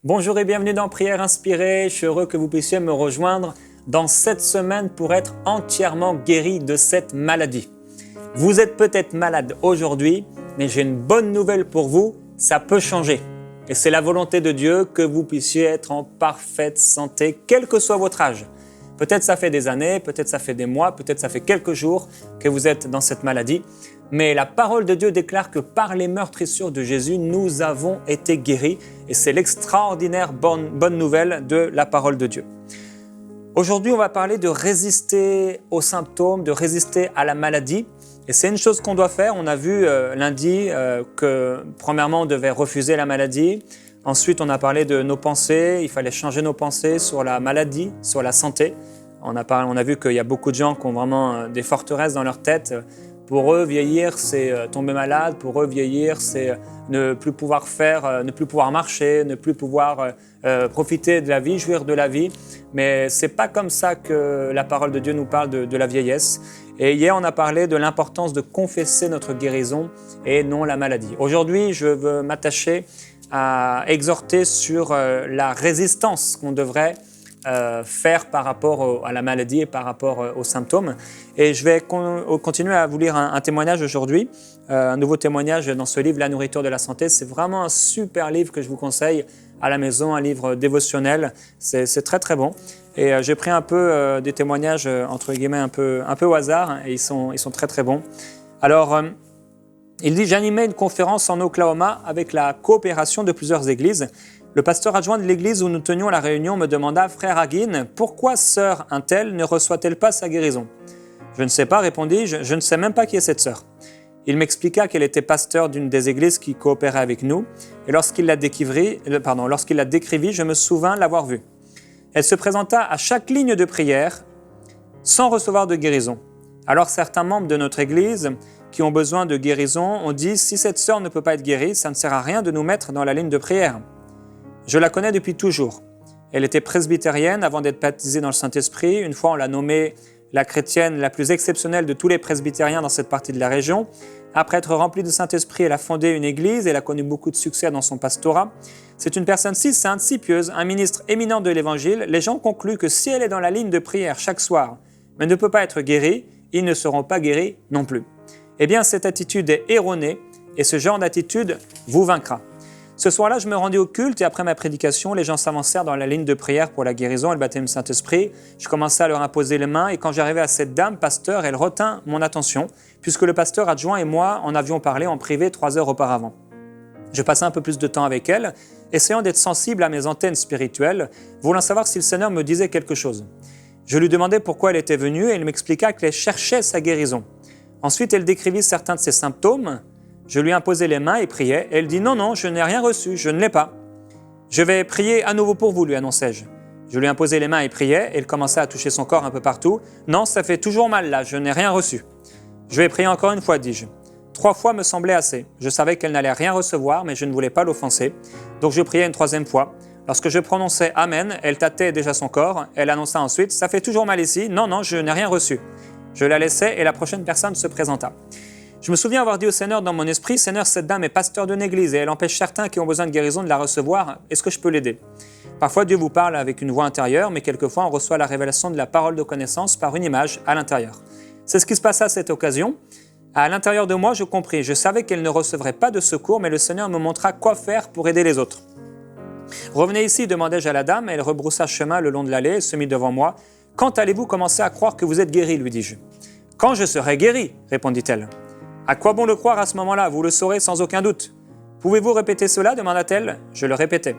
Bonjour et bienvenue dans Prière Inspirée. Je suis heureux que vous puissiez me rejoindre dans cette semaine pour être entièrement guéri de cette maladie. Vous êtes peut-être malade aujourd'hui, mais j'ai une bonne nouvelle pour vous, ça peut changer. Et c'est la volonté de Dieu que vous puissiez être en parfaite santé, quel que soit votre âge. Peut-être ça fait des années, peut-être ça fait des mois, peut-être ça fait quelques jours que vous êtes dans cette maladie. Mais la parole de Dieu déclare que par les meurtrissures de Jésus, nous avons été guéris. Et c'est l'extraordinaire bonne nouvelle de la parole de Dieu. Aujourd'hui, on va parler de résister aux symptômes, de résister à la maladie. Et c'est une chose qu'on doit faire. On a vu lundi que premièrement, on devait refuser la maladie. Ensuite, on a parlé de nos pensées. Il fallait changer nos pensées sur la maladie, sur la santé. On a vu qu'il y a beaucoup de gens qui ont vraiment des forteresses dans leur tête. Pour eux, vieillir, c'est tomber malade. Pour eux, vieillir, c'est ne plus pouvoir ne plus pouvoir marcher, ne plus pouvoir profiter de la vie, jouir de la vie. Mais c'est pas comme ça que la parole de Dieu nous parle de la vieillesse. Et hier, on a parlé de l'importance de confesser notre guérison et non la maladie. Aujourd'hui, je veux m'attacher à exhorter sur la résistance qu'on devrait faire par rapport à la maladie et par rapport aux symptômes. Et je vais continuer à vous lire un témoignage aujourd'hui, un nouveau témoignage dans ce livre, La nourriture de la santé. C'est vraiment un super livre que je vous conseille à la maison, un livre dévotionnel. C'est très très bon. Et j'ai pris un peu des témoignages, entre guillemets, un peu au hasard, et ils sont très très bons. Alors, il dit « J'animais une conférence en Oklahoma avec la coopération de plusieurs églises. Le pasteur adjoint de l'église où nous tenions la réunion me demanda « Frère Hagin, pourquoi sœur un-tel ne reçoit-elle pas sa guérison ?» « Je ne sais pas, répondis-je, je ne sais même pas qui est cette sœur. » Il m'expliqua qu'elle était pasteur d'une des églises qui coopérait avec nous, et lorsqu'il la décrivit, je me souvins l'avoir vue. Elle se présenta à chaque ligne de prière sans recevoir de guérison. Alors certains membres de notre église qui ont besoin de guérison ont dit « Si cette sœur ne peut pas être guérie, ça ne sert à rien de nous mettre dans la ligne de prière. » Je la connais depuis toujours. Elle était presbytérienne avant d'être baptisée dans le Saint-Esprit. Une fois, on l'a nommée la chrétienne la plus exceptionnelle de tous les presbytériens dans cette partie de la région. Après être remplie de Saint-Esprit, elle a fondé une église. Elle a connu beaucoup de succès dans son pastorat. C'est une personne si sainte, si pieuse, un ministre éminent de l'Évangile. Les gens concluent que si elle est dans la ligne de prière chaque soir, mais ne peut pas être guérie, ils ne seront pas guéris non plus. Eh bien, cette attitude est erronée et ce genre d'attitude vous vaincra. Ce soir-là, je me rendis au culte et après ma prédication, les gens s'avancèrent dans la ligne de prière pour la guérison et le baptême du Saint-Esprit. Je commençais à leur imposer les mains et quand j'arrivais à cette dame, pasteur, elle retint mon attention puisque le pasteur adjoint et moi en avions parlé en privé 3 heures auparavant. Je passais un peu plus de temps avec elle, essayant d'être sensible à mes antennes spirituelles, voulant savoir si le Seigneur me disait quelque chose. Je lui demandai pourquoi elle était venue et elle m'expliqua qu'elle cherchait sa guérison. Ensuite, elle décrivit certains de ses symptômes. Je lui imposai les mains et priais. Elle dit « Non, je n'ai rien reçu, je ne l'ai pas. » « Je vais prier à nouveau pour vous, lui annonçai-je. Je lui imposai les mains et priais. Elle commença à toucher son corps un peu partout. « Non, ça fait toujours mal là, je n'ai rien reçu. » « Je vais prier encore une fois, dis-je. 3 fois me semblait assez. Je savais qu'elle n'allait rien recevoir, mais je ne voulais pas l'offenser. Donc je priais une 3e fois. Lorsque je prononçais « Amen », elle tâtait déjà son corps. Elle annonça ensuite « Ça fait toujours mal ici. Non, je n'ai rien reçu. » Je la laissai et la prochaine personne se présenta. Je me souviens avoir dit au Seigneur dans mon esprit « Seigneur, cette dame est pasteur d'une église et elle empêche certains qui ont besoin de guérison de la recevoir. Est-ce que je peux l'aider ?» Parfois, Dieu vous parle avec une voix intérieure, mais quelquefois, on reçoit la révélation de la parole de connaissance par une image à l'intérieur. C'est ce qui se passa à cette occasion. À l'intérieur de moi, je compris. Je savais qu'elle ne recevrait pas de secours, mais le Seigneur me montra quoi faire pour aider les autres. « Revenez ici, demandai-je à la dame. Elle rebroussa chemin le long de l'allée et se mit devant moi. « Quand allez-vous commencer à croire que vous êtes guéri ?» lui dis-je. « Quand je serai guéri, répondit-elle. « À quoi bon le croire à ce moment-là? Vous le saurez sans aucun doute. »« Pouvez-vous répéter cela ?» demanda-t-elle. Je le répétais.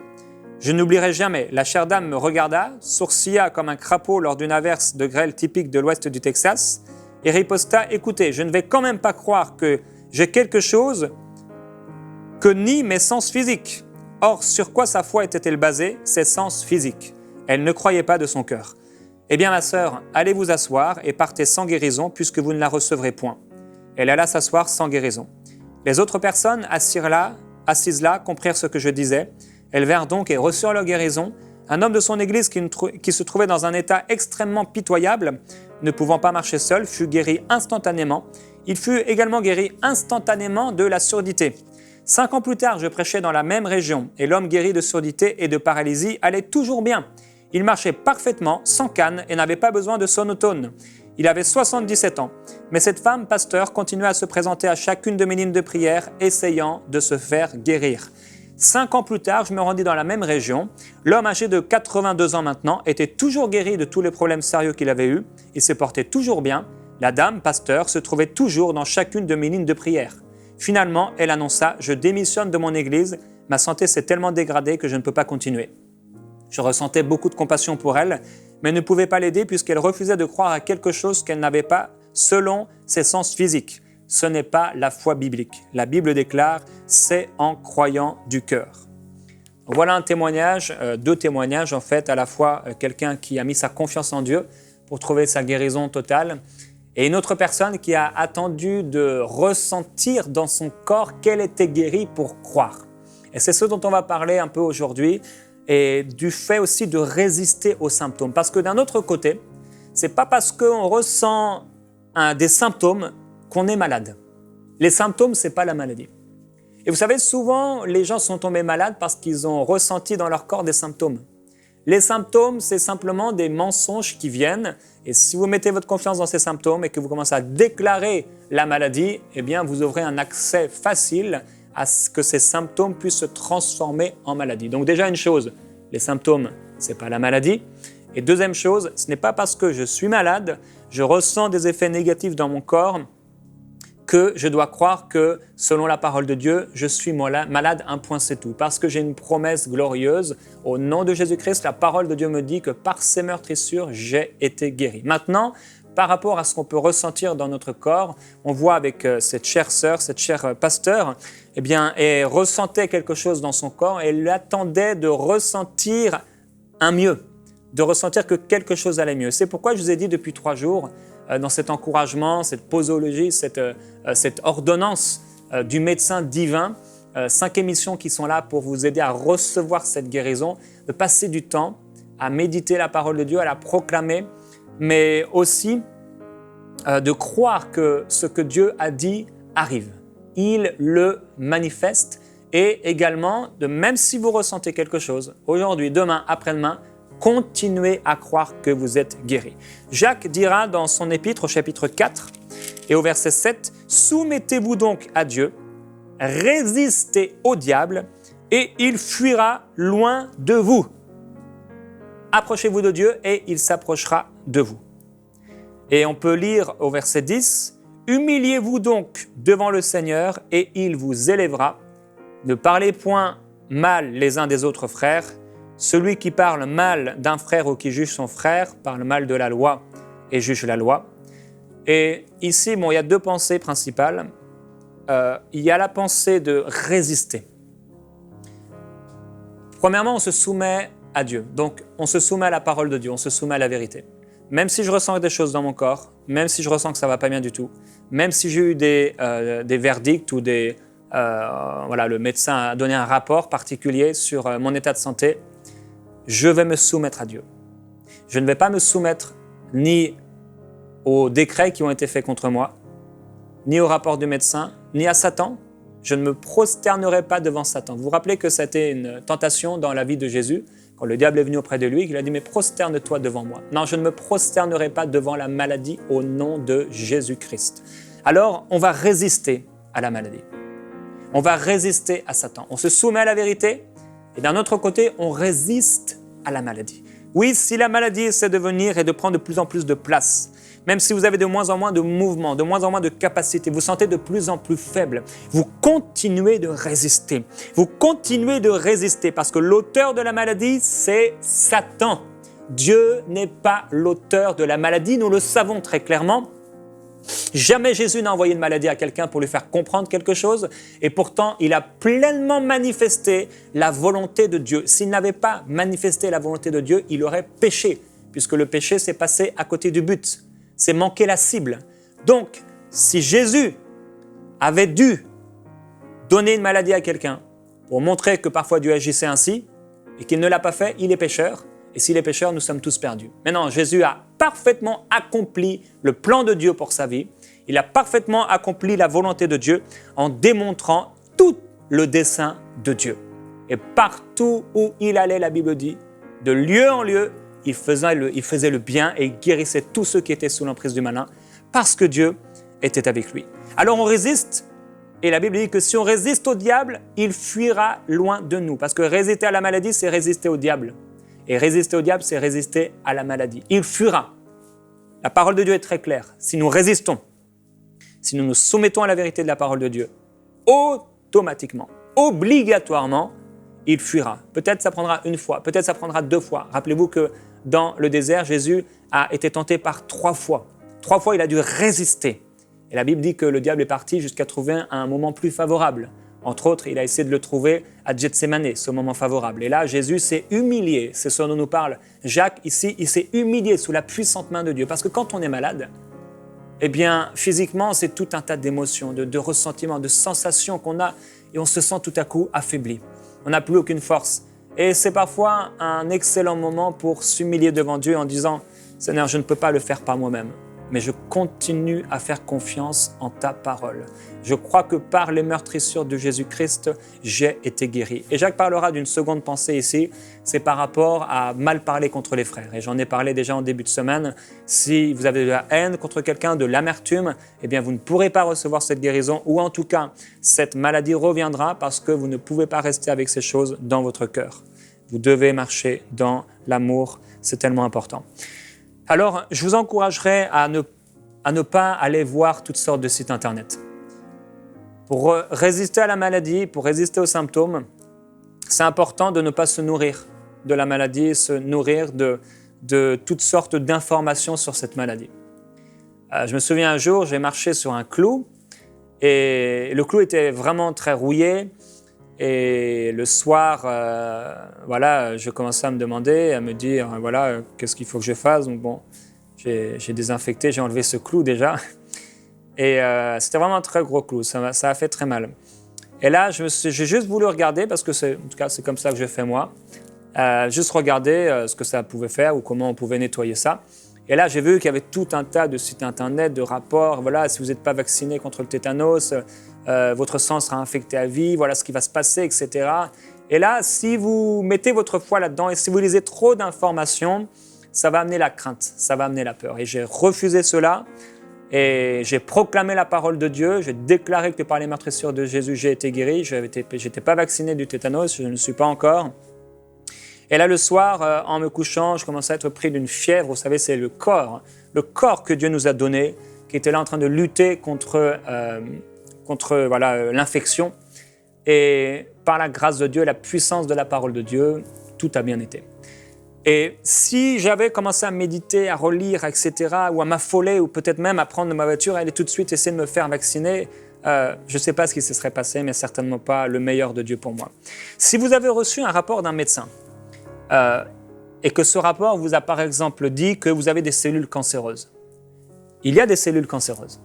Je n'oublierai jamais. La chère dame me regarda, sourcilla comme un crapaud lors d'une averse de grêle typique de l'ouest du Texas et riposta « Écoutez, je ne vais quand même pas croire que j'ai quelque chose que nient mes sens physiques. » Or, sur quoi sa foi était-elle basée? Ses sens physiques. Elle ne croyait pas de son cœur. « Eh bien, ma sœur, allez vous asseoir et partez sans guérison puisque vous ne la recevrez point. » Elle alla s'asseoir sans guérison. Les autres personnes assises là, comprirent ce que je disais. Elles vinrent donc et reçurent leur guérison. Un homme de son église qui se trouvait dans un état extrêmement pitoyable, ne pouvant pas marcher seul, fut guéri instantanément. Il fut également guéri instantanément de la surdité. 5 ans plus tard, je prêchais dans la même région et l'homme guéri de surdité et de paralysie allait toujours bien. Il marchait parfaitement, sans canne et n'avait pas besoin de sonotone. Il avait 77 ans. Mais cette femme, pasteur, continuait à se présenter à chacune de mes lignes de prière, essayant de se faire guérir. 5 ans plus tard, je me rendis dans la même région. L'homme âgé de 82 ans maintenant était toujours guéri de tous les problèmes sérieux qu'il avait eus. Il se portait toujours bien. La dame, pasteur, se trouvait toujours dans chacune de mes lignes de prière. Finalement, elle annonça « Je démissionne de mon église. Ma santé s'est tellement dégradée que je ne peux pas continuer. » Je ressentais beaucoup de compassion pour elle, mais ne pouvais pas l'aider puisqu'elle refusait de croire à quelque chose qu'elle n'avait pas selon ses sens physiques. Ce n'est pas la foi biblique. La Bible déclare « c'est en croyant du cœur ». Voilà un témoignage, deux témoignages en fait, à la fois quelqu'un qui a mis sa confiance en Dieu pour trouver sa guérison totale et une autre personne qui a attendu de ressentir dans son corps qu'elle était guérie pour croire. Et c'est ce dont on va parler un peu aujourd'hui et du fait aussi de résister aux symptômes. Parce que d'un autre côté, ce n'est pas parce qu'on ressent des symptômes qu'on est malade. Les symptômes, ce n'est pas la maladie. Et vous savez, souvent, les gens sont tombés malades parce qu'ils ont ressenti dans leur corps des symptômes. Les symptômes, c'est simplement des mensonges qui viennent. Et si vous mettez votre confiance dans ces symptômes et que vous commencez à déclarer la maladie, eh bien, vous ouvrez un accès facile à ce que ces symptômes puissent se transformer en maladie. Donc déjà, une chose, les symptômes, ce n'est pas la maladie. Et deuxième chose, ce n'est pas parce que je suis malade, je ressens des effets négatifs dans mon corps, que je dois croire que, selon la parole de Dieu, je suis malade, un point c'est tout. Parce que j'ai une promesse glorieuse, au nom de Jésus-Christ, la parole de Dieu me dit que par ses meurtrissures, j'ai été guéri. Maintenant, par rapport à ce qu'on peut ressentir dans notre corps, on voit avec cette chère sœur, cette chère pasteur, eh bien, elle ressentait quelque chose dans son corps et elle attendait de ressentir un mieux, de ressentir que quelque chose allait mieux. C'est pourquoi je vous ai dit depuis 3 jours, dans cet encouragement, cette posologie, cette ordonnance du médecin divin, 5 émissions qui sont là pour vous aider à recevoir cette guérison, de passer du temps à méditer la parole de Dieu, à la proclamer, mais aussi de croire que ce que Dieu a dit arrive. Il le manifeste et également, même si vous ressentez quelque chose, aujourd'hui, demain, après-demain, continuez à croire que vous êtes guéri. Jacques dira dans son épître au chapitre 4 et au verset 7, « Soumettez-vous donc à Dieu, résistez au diable et il fuira loin de vous. Approchez-vous de Dieu et il s'approchera de vous. » Et on peut lire au verset 10, « Humiliez-vous donc devant le Seigneur et il vous élèvera. Ne parlez point mal les uns des autres frères. Celui qui parle mal d'un frère ou qui juge son frère parle mal de la loi et juge la loi. » Et ici, il y a 2 pensées principales. Il y a la pensée de résister. Premièrement, on se soumet à Dieu. Donc, on se soumet à la parole de Dieu, on se soumet à la vérité. Même si je ressens des choses dans mon corps, même si je ressens que ça ne va pas bien du tout, même si j'ai eu des verdicts ou le médecin a donné un rapport particulier sur mon état de santé, je vais me soumettre à Dieu. Je ne vais pas me soumettre ni aux décrets qui ont été faits contre moi, ni au rapport du médecin, ni à Satan. Je ne me prosternerai pas devant Satan. Vous vous rappelez que c'était une tentation dans la vie de Jésus, quand le diable est venu auprès de lui, il a dit « Mais prosterne-toi devant moi ». Non, je ne me prosternerai pas devant la maladie au nom de Jésus-Christ. Alors, on va résister à la maladie. On va résister à Satan. On se soumet à la vérité et d'un autre côté, on résiste à la maladie. Oui, si la maladie essaie de venir et de prendre de plus en plus de place, même si vous avez de moins en moins de mouvement, de moins en moins de capacité, vous sentez de plus en plus faible, vous continuez de résister. Vous continuez de résister parce que l'auteur de la maladie, c'est Satan. Dieu n'est pas l'auteur de la maladie, nous le savons très clairement. Jamais Jésus n'a envoyé une maladie à quelqu'un pour lui faire comprendre quelque chose et pourtant il a pleinement manifesté la volonté de Dieu. S'il n'avait pas manifesté la volonté de Dieu, il aurait péché puisque le péché s'est passé à côté du but. C'est manquer la cible. Donc, si Jésus avait dû donner une maladie à quelqu'un pour montrer que parfois Dieu agissait ainsi et qu'il ne l'a pas fait, il est pécheur. Et s'il est pécheur, nous sommes tous perdus. Maintenant, Jésus a parfaitement accompli le plan de Dieu pour sa vie. Il a parfaitement accompli la volonté de Dieu en démontrant toute le dessein de Dieu. Et partout où il allait, la Bible dit, de lieu en lieu, il faisait le bien et il guérissait tous ceux qui étaient sous l'emprise du malin parce que Dieu était avec lui. Alors on résiste, et la Bible dit que si on résiste au diable, il fuira loin de nous. Parce que résister à la maladie, c'est résister au diable. Et résister au diable, c'est résister à la maladie. Il fuira. La parole de Dieu est très claire. Si nous résistons, si nous nous soumettons à la vérité de la parole de Dieu, automatiquement, obligatoirement, il fuira. Peut-être ça prendra une fois, peut-être ça prendra 2 fois. Rappelez-vous que dans le désert, Jésus a été tenté par 3 fois. 3 fois, il a dû résister. Et la Bible dit que le diable est parti jusqu'à trouver un moment plus favorable. Entre autres, il a essayé de le trouver à Gethsémané, ce moment favorable. Et là, Jésus s'est humilié. C'est ce dont nous parle Jacques ici. Il s'est humilié sous la puissante main de Dieu. Parce que quand on est malade, eh bien, physiquement, c'est tout un tas d'émotions, de ressentiments, de sensations qu'on a et on se sent tout à coup affaibli. On n'a plus aucune force. Et c'est parfois un excellent moment pour s'humilier devant Dieu en disant « Seigneur, je ne peux pas le faire par moi-même. » mais je continue à faire confiance en ta parole. Je crois que par les meurtrissures de Jésus-Christ, j'ai été guéri. Et Jacques parlera d'une seconde pensée ici, c'est par rapport à mal parler contre les frères. Et j'en ai parlé déjà en début de semaine. Si vous avez de la haine contre quelqu'un, de l'amertume, eh bien vous ne pourrez pas recevoir cette guérison, ou en tout cas, cette maladie reviendra parce que vous ne pouvez pas rester avec ces choses dans votre cœur. Vous devez marcher dans l'amour, c'est tellement important. Alors, je vous encouragerai à ne pas aller voir toutes sortes de sites internet. Pour résister à la maladie, pour résister aux symptômes, c'est important de ne pas se nourrir de la maladie, se nourrir de toutes sortes d'informations sur cette maladie. Je me souviens un jour, j'ai marché sur un clou et le clou était vraiment très rouillé. Et le soir, je commençais à me demander, à me dire, qu'est-ce qu'il faut que je fasse. Donc bon, j'ai désinfecté, j'ai enlevé ce clou déjà. Et c'était vraiment un très gros clou, ça a fait très mal. Et là, j'ai juste voulu regarder, parce que en tout cas, c'est comme ça que je fais moi, juste regarder ce que ça pouvait faire ou comment on pouvait nettoyer ça. Et là, j'ai vu qu'il y avait tout un tas de sites internet, de rapports. Voilà, si vous n'êtes pas vacciné contre le tétanos, votre sang sera infecté à vie, voilà ce qui va se passer, etc. Et là, si vous mettez votre foi là-dedans et si vous lisez trop d'informations, ça va amener la crainte, ça va amener la peur. Et j'ai refusé cela et j'ai proclamé la parole de Dieu. J'ai déclaré que par les meurtrissures de Jésus, j'ai été guéri. Je n'étais pas vacciné du tétanos, je ne le suis pas encore. Et là, le soir, en me couchant, je commençais à être pris d'une fièvre. Vous savez, c'est le corps que Dieu nous a donné, qui était là en train de lutter contre l'infection. Et par la grâce de Dieu, la puissance de la parole de Dieu, tout a bien été. Et si j'avais commencé à méditer, à relire, etc., ou à m'affoler, ou peut-être même à prendre ma voiture, à aller tout de suite essayer de me faire vacciner, je ne sais pas ce qui se serait passé, mais certainement pas le meilleur de Dieu pour moi. Si vous avez reçu un rapport d'un médecin, et que ce rapport vous a par exemple dit que vous avez des cellules cancéreuses, il y a des cellules cancéreuses.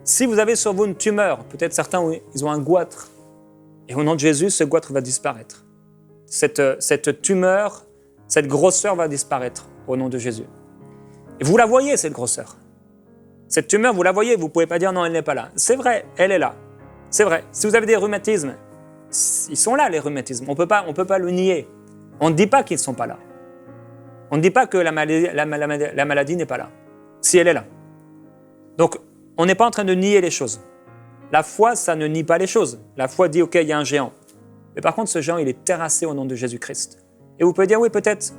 Si vous avez sur vous une tumeur, peut-être certains ils ont un goitre, et au nom de Jésus, ce goitre va disparaître. Cette tumeur, cette grosseur va disparaître au nom de Jésus. Et vous la voyez, cette grosseur. Cette tumeur, vous la voyez, vous ne pouvez pas dire non, elle n'est pas là. C'est vrai, elle est là. C'est vrai. Si vous avez des rhumatismes, ils sont là, les rhumatismes. On ne peut pas le nier. On ne dit pas qu'ils ne sont pas là. On ne dit pas que la maladie n'est pas là, si elle est là. Donc, on n'est pas en train de nier les choses. La foi, ça ne nie pas les choses. La foi dit, OK, il y a un géant. Mais par contre, ce géant, il est terrassé au nom de Jésus-Christ. Et vous pouvez dire, oui, peut-être,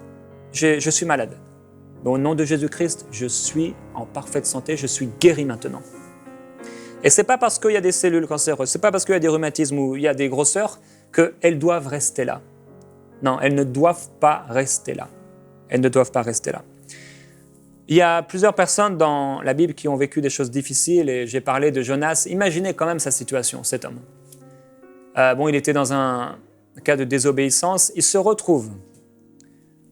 je suis malade. Mais au nom de Jésus-Christ, je suis en parfaite santé, je suis guéri maintenant. Et ce n'est pas parce qu'il y a des cellules cancéreuses, ce n'est pas parce qu'il y a des rhumatismes ou il y a des grosseurs qu'elles doivent rester là. Non, elles ne doivent pas rester là. Elles ne doivent pas rester là. Il y a plusieurs personnes dans la Bible qui ont vécu des choses difficiles et j'ai parlé de Jonas. Imaginez quand même sa situation, cet homme. Il était dans un cas de désobéissance. Il se retrouve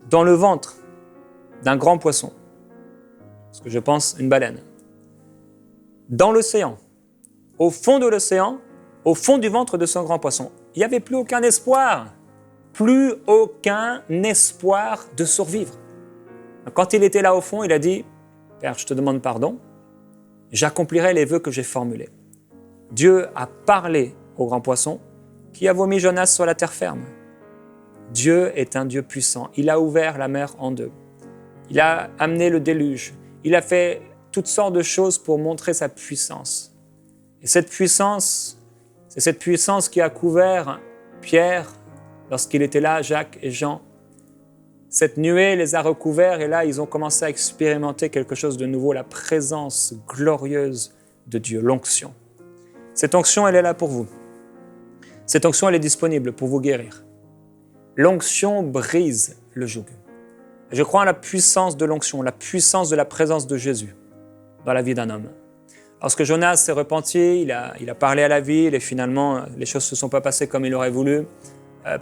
dans le ventre d'un grand poisson, ce que je pense une baleine, dans l'océan, au fond de l'océan, au fond du ventre de ce grand poisson. Il n'y avait plus aucun espoir de survivre. Quand il était là au fond, il a dit « Père, je te demande pardon, j'accomplirai les vœux que j'ai formulés. » Dieu a parlé au grand poisson qui a vomi Jonas sur la terre ferme. Dieu est un Dieu puissant. Il a ouvert la mer en deux. Il a amené le déluge. Il a fait toutes sortes de choses pour montrer sa puissance. Et cette puissance, c'est cette puissance qui a couvert Pierre lorsqu'il était là, Jacques et Jean. Cette nuée les a recouverts et là, ils ont commencé à expérimenter quelque chose de nouveau, la présence glorieuse de Dieu, l'onction. Cette onction, elle est là pour vous. Cette onction, elle est disponible pour vous guérir. L'onction brise le joug. Je crois en la puissance de l'onction, la puissance de la présence de Jésus dans la vie d'un homme. Lorsque Jonas s'est repenti, il a parlé à la ville et finalement, les choses ne se sont pas passées comme il aurait voulu.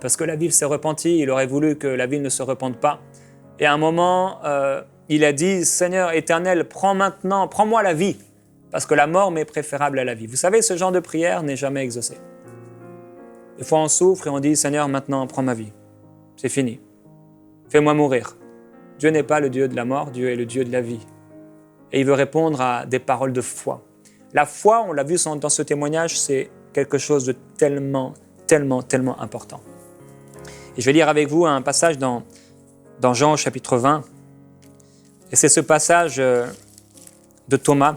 Parce que la ville s'est repentie, il aurait voulu que la ville ne se repente pas. Et à un moment, il a dit « Seigneur éternel, prends-moi la vie, parce que la mort m'est préférable à la vie. » Vous savez, ce genre de prière n'est jamais exaucé. Des fois, on souffre et on dit « Seigneur, maintenant, prends ma vie. C'est fini. Fais-moi mourir. » Dieu n'est pas le Dieu de la mort, Dieu est le Dieu de la vie. Et il veut répondre à des paroles de foi. La foi, on l'a vu dans ce témoignage, c'est quelque chose de tellement important. Et je vais lire avec vous un passage dans Jean chapitre 20. Et c'est ce passage de Thomas.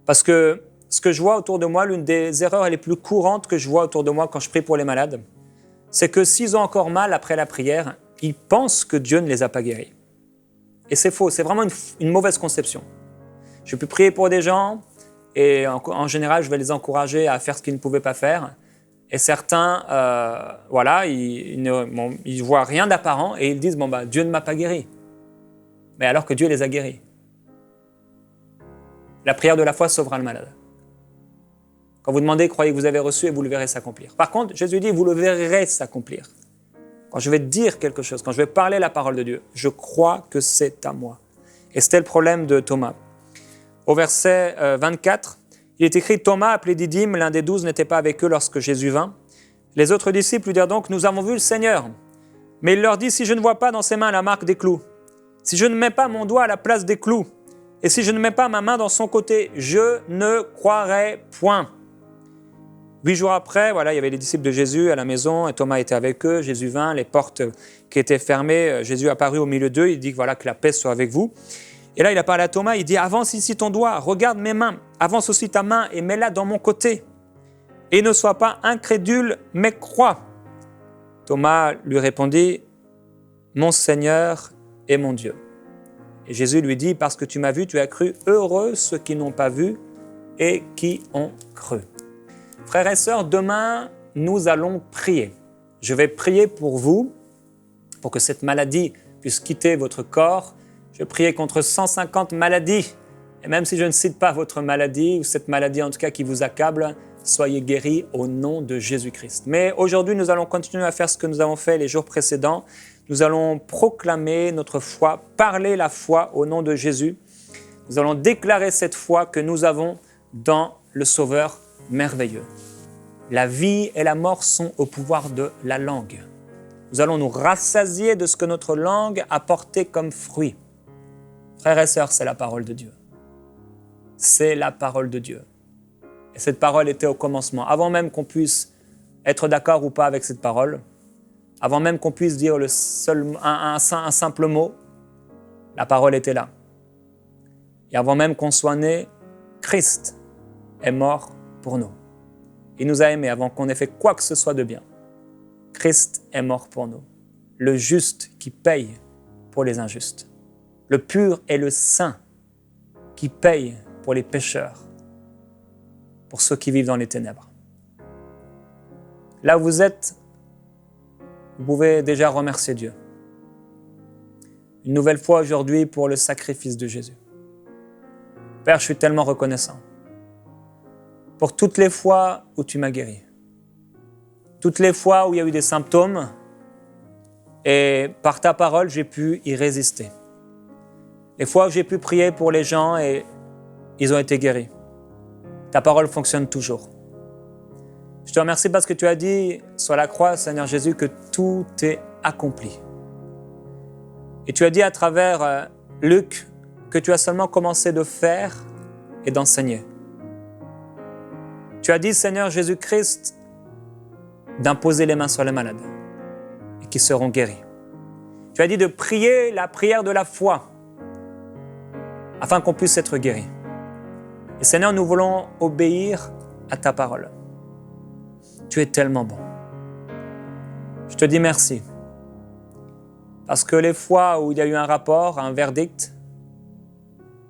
Parce que ce que je vois autour de moi, l'une des erreurs les plus courantes que je vois autour de moi quand je prie pour les malades, c'est que s'ils ont encore mal après la prière, ils pensent que Dieu ne les a pas guéris. Et c'est faux, c'est vraiment une mauvaise conception. Je peux prier pour des gens et en général, je vais les encourager à faire ce qu'ils ne pouvaient pas faire. Et certains, ils ne voient rien d'apparent et ils disent « Dieu ne m'a pas guéri ». Mais alors que Dieu les a guéris. La prière de la foi sauvera le malade. Quand vous demandez, croyez que vous avez reçu et vous le verrez s'accomplir. Par contre, Jésus dit, vous le verrez s'accomplir. Quand je vais dire quelque chose, quand je vais parler la parole de Dieu, je crois que c'est à moi. Et c'était le problème de Thomas. Au verset 24, il est écrit, Thomas, appelé Didyme, l'un des 12, n'était pas avec eux lorsque Jésus vint. Les autres disciples lui dirent donc, nous avons vu le Seigneur. Mais il leur dit, si je ne vois pas dans ses mains la marque des clous, si je ne mets pas mon doigt à la place des clous, et si je ne mets pas ma main dans son côté, je ne croirai point. 8 jours après, il y avait les disciples de Jésus à la maison, et Thomas était avec eux, Jésus vint, les portes qui étaient fermées, Jésus apparut au milieu d'eux, il dit que la paix soit avec vous. Et là, il a parlé à Thomas, il dit, avance ici ton doigt, regarde mes mains, avance aussi ta main et mets-la dans mon côté. Et ne sois pas incrédule, mais crois. Thomas lui répondit, mon Seigneur et mon Dieu. Et Jésus lui dit, parce que tu m'as vu, tu as cru, heureux ceux qui n'ont pas vu et qui ont cru. Frères et sœurs, demain, nous allons prier. Je vais prier pour vous, pour que cette maladie puisse quitter votre corps. Je vais prier contre 150 maladies. Et même si je ne cite pas votre maladie, ou cette maladie en tout cas qui vous accable, soyez guéris au nom de Jésus-Christ. Mais aujourd'hui, nous allons continuer à faire ce que nous avons fait les jours précédents. Nous allons proclamer notre foi, parler la foi au nom de Jésus. Nous allons déclarer cette foi que nous avons dans le Sauveur merveilleux. La vie et la mort sont au pouvoir de la langue. Nous allons nous rassasier de ce que notre langue a porté comme fruit. Frères et sœurs, c'est la parole de Dieu. C'est la parole de Dieu. Et cette parole était au commencement. Avant même qu'on puisse être d'accord ou pas avec cette parole, avant même qu'on puisse dire un simple mot, la parole était là. Et avant même qu'on soit né, Christ est mort pour nous. Il nous a aimés avant qu'on ait fait quoi que ce soit de bien. Christ est mort pour nous. Le juste qui paye pour les injustes. Le pur et le saint qui paye pour les pécheurs, pour ceux qui vivent dans les ténèbres. Là où vous êtes, vous pouvez déjà remercier Dieu. Une nouvelle fois aujourd'hui pour le sacrifice de Jésus. Père, je suis tellement reconnaissant pour toutes les fois où tu m'as guéri. Toutes les fois où il y a eu des symptômes et par ta parole, j'ai pu y résister. Les fois où j'ai pu prier pour les gens et ils ont été guéris. Ta parole fonctionne toujours. Je te remercie parce que tu as dit sur la croix, Seigneur Jésus, que tout est accompli. Et tu as dit à travers Luc que tu as seulement commencé de faire et d'enseigner. Tu as dit, Seigneur Jésus-Christ, d'imposer les mains sur les malades et qu'ils seront guéris. Tu as dit de prier la prière de la foi afin qu'on puisse être guéris. Et Seigneur, nous voulons obéir à ta parole. Tu es tellement bon. Je te dis merci. Parce que les fois où il y a eu un rapport, un verdict,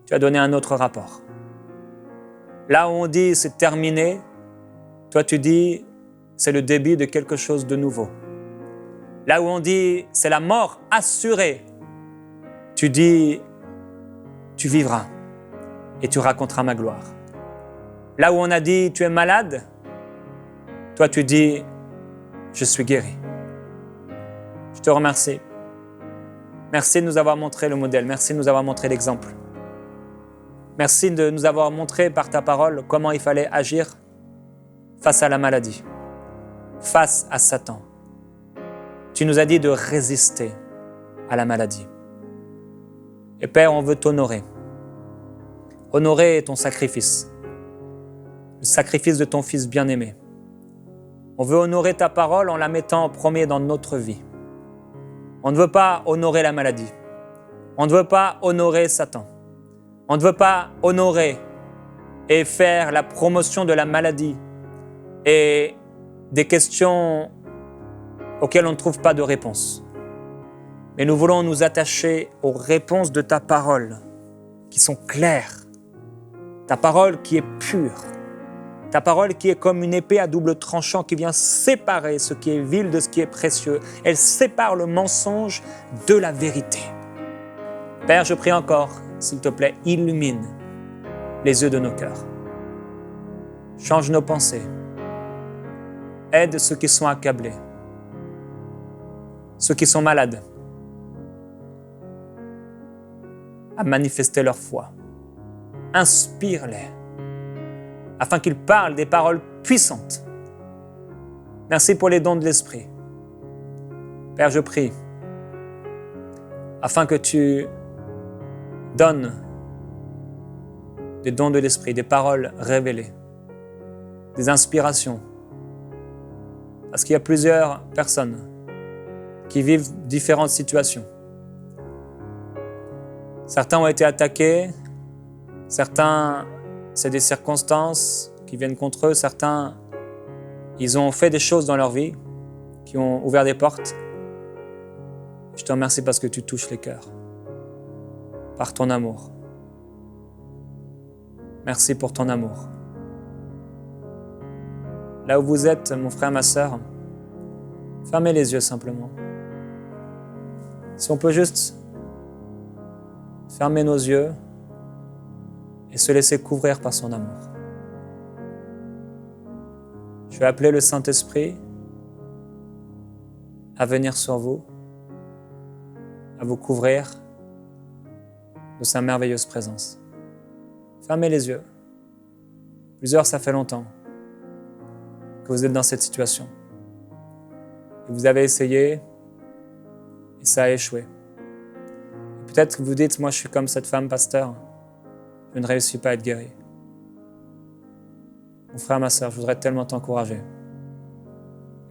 tu as donné un autre rapport. Là où on dit c'est terminé, toi tu dis c'est le début de quelque chose de nouveau. Là où on dit c'est la mort assurée, tu dis tu vivras et tu raconteras ma gloire. Là où on a dit tu es malade, toi tu dis je suis guéri. Je te remercie. Merci de nous avoir montré le modèle, merci de nous avoir montré l'exemple. Merci de nous avoir montré par ta parole comment il fallait agir face à la maladie, face à Satan. Tu nous as dit de résister à la maladie. Et Père, on veut t'honorer. Honorer ton sacrifice, le sacrifice de ton Fils bien-aimé. On veut honorer ta parole en la mettant en premier dans notre vie. On ne veut pas honorer la maladie. On ne veut pas honorer Satan. On ne veut pas honorer et faire la promotion de la maladie et des questions auxquelles on ne trouve pas de réponse. Mais nous voulons nous attacher aux réponses de ta parole qui sont claires. Ta parole qui est pure. Ta parole qui est comme une épée à double tranchant qui vient séparer ce qui est vil de ce qui est précieux. Elle sépare le mensonge de la vérité. Père, je prie encore, s'il te plaît, illumine les yeux de nos cœurs. Change nos pensées. Aide ceux qui sont accablés, ceux qui sont malades, à manifester leur foi. Inspire-les, afin qu'ils parlent des paroles puissantes. Merci pour les dons de l'Esprit. Père, je prie, afin que tu donnes des dons de l'Esprit, des paroles révélées, des inspirations. Parce qu'il y a plusieurs personnes qui vivent différentes situations. Certains ont été attaqués, certains, c'est des circonstances qui viennent contre eux, certains, ils ont fait des choses dans leur vie qui ont ouvert des portes. Je te remercie parce que tu touches les cœurs par ton amour. Merci pour ton amour. Là où vous êtes, mon frère, ma sœur, fermez les yeux simplement. Si on peut juste fermer nos yeux et se laisser couvrir par son amour. Je vais appeler le Saint-Esprit à venir sur vous, à vous couvrir de sa merveilleuse présence. Fermez les yeux. Plusieurs, ça fait longtemps que vous êtes dans cette situation. Et vous avez essayé et ça a échoué. Et peut-être que vous dites, moi je suis comme cette femme pasteur, je ne réussis pas à être guéri. Mon frère, ma sœur, je voudrais tellement t'encourager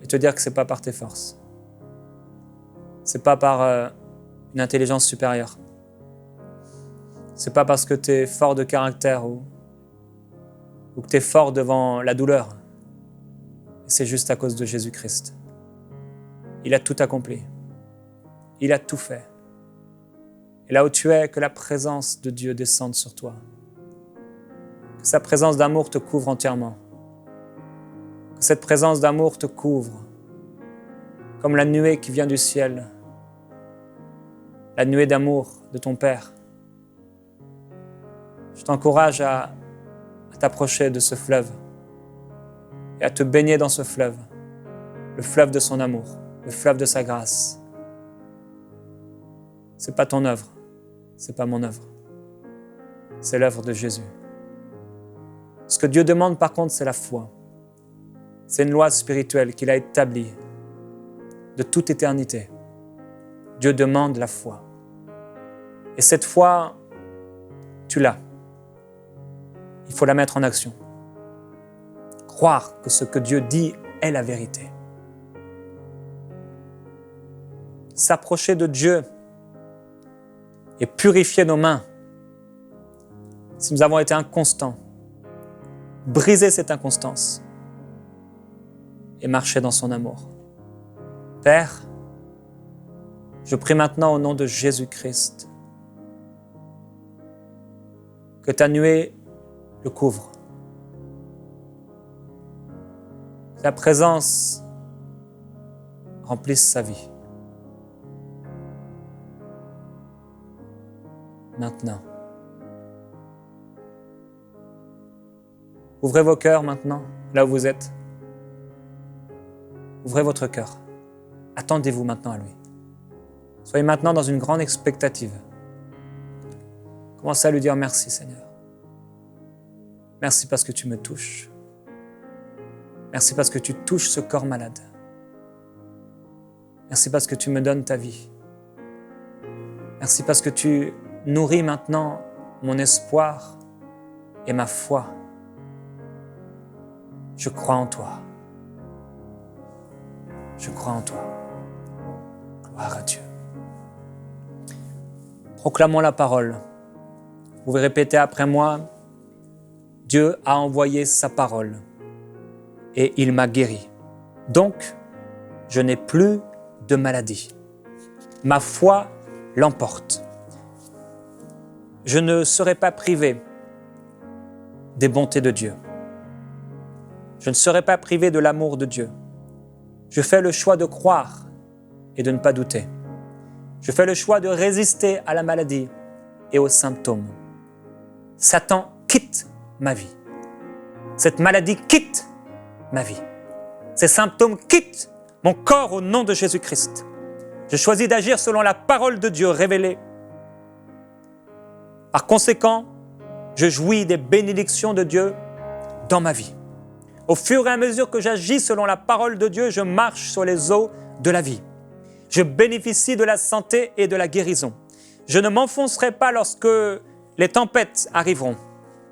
et te dire que ce n'est pas par tes forces. Ce n'est pas par une intelligence supérieure. Ce n'est pas parce que tu es fort de caractère ou que tu es fort devant la douleur. C'est juste à cause de Jésus-Christ. Il a tout accompli. Il a tout fait. Et là où tu es, que la présence de Dieu descende sur toi. Que sa présence d'amour te couvre entièrement. Que cette présence d'amour te couvre comme la nuée qui vient du ciel. La nuée d'amour de ton Père. Je t'encourage à t'approcher de ce fleuve et à te baigner dans ce fleuve, le fleuve de son amour, le fleuve de sa grâce. Ce n'est pas ton œuvre, ce n'est pas mon œuvre, c'est l'œuvre de Jésus. Ce que Dieu demande par contre, c'est la foi. C'est une loi spirituelle qu'il a établie de toute éternité. Dieu demande la foi. Et cette foi, tu l'as. Il faut la mettre en action. Croire que ce que Dieu dit est la vérité. s'approcher de Dieu et purifier nos mains si nous avons été inconstants. Briser cette inconstance et marcher dans son amour. Père, je prie maintenant au nom de Jésus-Christ que ta nuée le couvre. Que ta présence remplisse sa vie. Maintenant. Ouvrez vos cœurs maintenant, là où vous êtes. Ouvrez votre cœur. Attendez-vous maintenant à lui. Soyez maintenant dans une grande expectative. Commencez à lui dire merci, Seigneur. Merci parce que tu me touches. Merci parce que tu touches ce corps malade. Merci parce que tu me donnes ta vie. Merci parce que tu nourris maintenant mon espoir et ma foi. Je crois en toi. Je crois en toi. Gloire à Dieu. Proclamons la parole. Vous pouvez répéter après moi. Dieu a envoyé sa parole et il m'a guéri. Donc, je n'ai plus de maladie. Ma foi l'emporte. Je ne serai pas privé des bontés de Dieu. Je ne serai pas privé de l'amour de Dieu. Je fais le choix de croire et de ne pas douter. Je fais le choix de résister à la maladie et aux symptômes. Satan quitte ma vie. Cette maladie quitte ma vie. Ces symptômes quittent mon corps au nom de Jésus-Christ. Je choisis d'agir selon la parole de Dieu révélée. Par conséquent, je jouis des bénédictions de Dieu dans ma vie. Au fur et à mesure que j'agis selon la parole de Dieu, je marche sur les eaux de la vie. Je bénéficie de la santé et de la guérison. Je ne m'enfoncerai pas lorsque les tempêtes arriveront,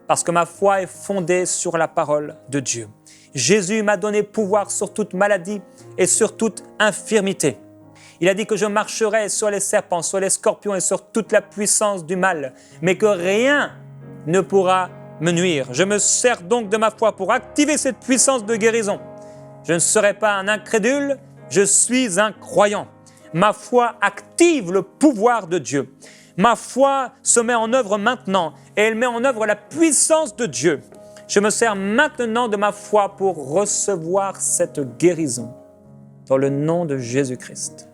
parce que ma foi est fondée sur la parole de Dieu. Jésus m'a donné pouvoir sur toute maladie et sur toute infirmité. Il a dit que je marcherai sur les serpents, sur les scorpions et sur toute la puissance du mal, mais que rien ne pourra me nuire. Je me sers donc de ma foi pour activer cette puissance de guérison. Je ne serai pas un incrédule, je suis un croyant. Ma foi active le pouvoir de Dieu. Ma foi se met en œuvre maintenant et elle met en œuvre la puissance de Dieu. Je me sers maintenant de ma foi pour recevoir cette guérison dans le nom de Jésus-Christ.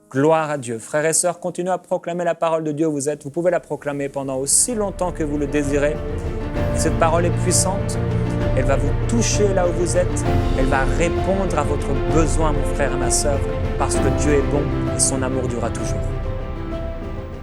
Gloire à Dieu. Frères et sœurs, continuez à proclamer la parole de Dieu où vous êtes. Vous pouvez la proclamer pendant aussi longtemps que vous le désirez. Et cette parole est puissante. Elle va vous toucher là où vous êtes. Elle va répondre à votre besoin, mon frère et ma sœur, parce que Dieu est bon et son amour durera toujours.